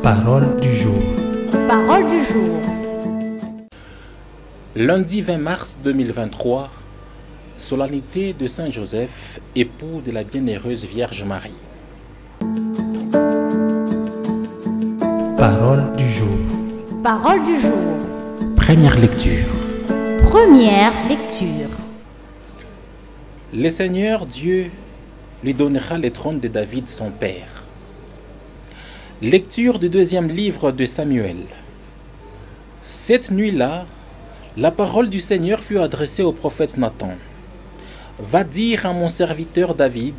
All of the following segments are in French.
Parole du jour. Parole du jour. Lundi 20 mars 2023, solennité de Saint Joseph, époux de la bienheureuse Vierge Marie. Parole du jour. Parole du jour. Première lecture. Première lecture. Le Seigneur Dieu lui donnera le trône de David son père. Lecture du deuxième livre de Samuel. Cette nuit-là, la parole du Seigneur fut adressée au prophète Nathan. Va dire à mon serviteur David,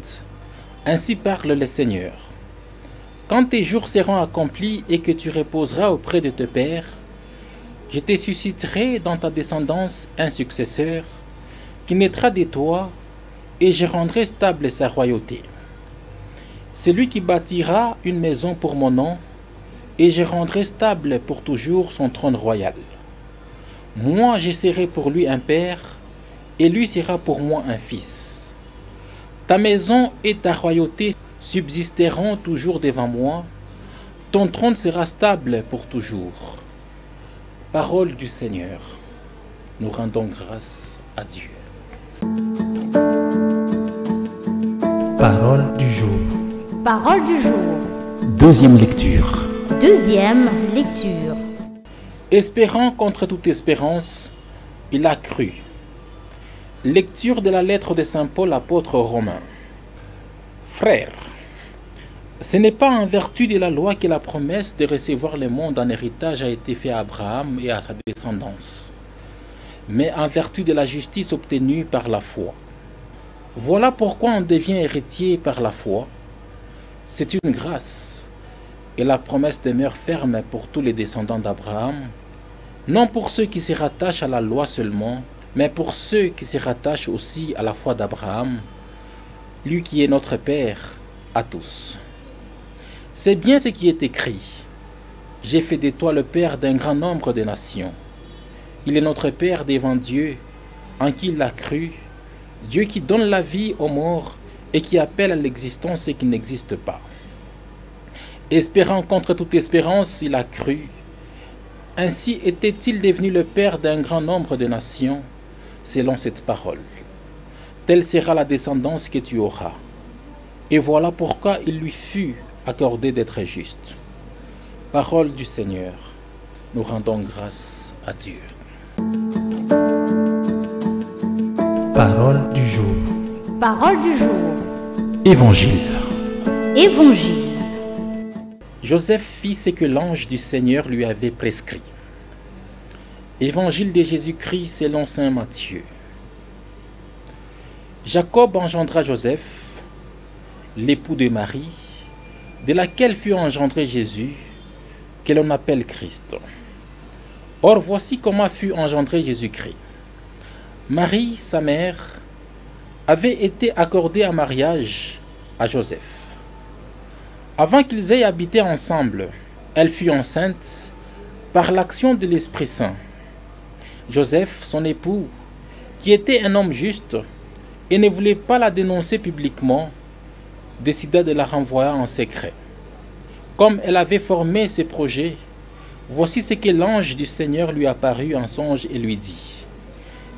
ainsi parle le Seigneur. Quand tes jours seront accomplis et que tu reposeras auprès de tes pères, je te susciterai dans ta descendance un successeur qui naîtra de toi et je rendrai stable sa royauté. Celui qui bâtira une maison pour mon nom et je rendrai stable pour toujours son trône royal. Moi je serai pour lui un père et lui sera pour moi un fils. Ta maison et ta royauté subsisteront toujours devant moi, ton trône sera stable pour toujours. Parole du Seigneur. Nous rendons grâce à Dieu. Parole du jour. Parole du jour. Deuxième lecture. Deuxième lecture. Espérant contre toute espérance, il a cru. Lecture de la lettre de Saint Paul apôtre aux Romains. Frères, ce n'est pas en vertu de la loi que la promesse de recevoir le monde en héritage a été faite à Abraham et à sa descendance, mais en vertu de la justice obtenue par la foi. Voilà pourquoi on devient héritier par la foi. C'est une grâce, et la promesse demeure ferme pour tous les descendants d'Abraham, non pour ceux qui se rattachent à la loi seulement, mais pour ceux qui se rattachent aussi à la foi d'Abraham, lui qui est notre Père à tous. C'est bien ce qui est écrit. J'ai fait de toi le Père d'un grand nombre de nations. Il est notre Père devant Dieu, en qui il a cru, Dieu qui donne la vie aux morts et qui appelle à l'existence ce qui n'existe pas. Espérant contre toute espérance, il a cru. Ainsi était-il devenu le Père d'un grand nombre de nations, selon cette parole. Telle sera la descendance que tu auras. Et voilà pourquoi il lui fut accordé d'être juste. Parole du Seigneur. Nous rendons grâce à Dieu. Parole du jour. Parole du jour. Évangile. Évangile. Joseph fit ce que l'ange du Seigneur lui avait prescrit. Évangile de Jésus-Christ selon saint Matthieu. Jacob engendra Joseph, l'époux de Marie, de laquelle fut engendré Jésus, que l'on appelle Christ. Or voici comment fut engendré Jésus-Christ. Marie, sa mère, avait été accordée en mariage à Joseph. Avant qu'ils aient habité ensemble, elle fut enceinte par l'action de l'Esprit Saint. Joseph, son époux, qui était un homme juste et ne voulait pas la dénoncer publiquement, décida de la renvoyer en secret. Comme elle avait formé ses projets, voici ce que l'ange du Seigneur lui apparut en songe et lui dit.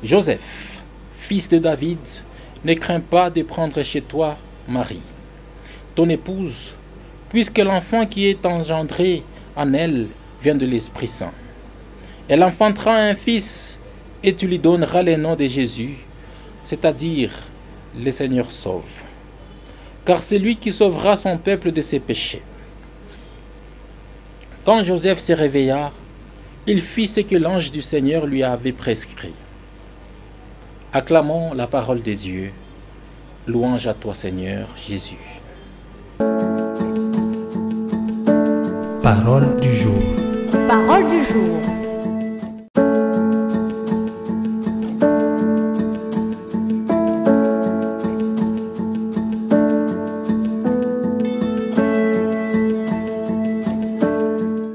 Joseph, fils de David, ne crains pas de prendre chez toi Marie, ton épouse, puisque l'enfant qui est engendré en elle vient de l'Esprit Saint. Elle enfantera un fils et tu lui donneras le nom de Jésus, c'est-à-dire le Seigneur sauve. Car c'est lui qui sauvera son peuple de ses péchés. Quand Joseph se réveilla, il fit ce que l'ange du Seigneur lui avait prescrit. Acclamons la parole de Dieu. Louange à toi, Seigneur Jésus. Parole du jour. Parole du jour.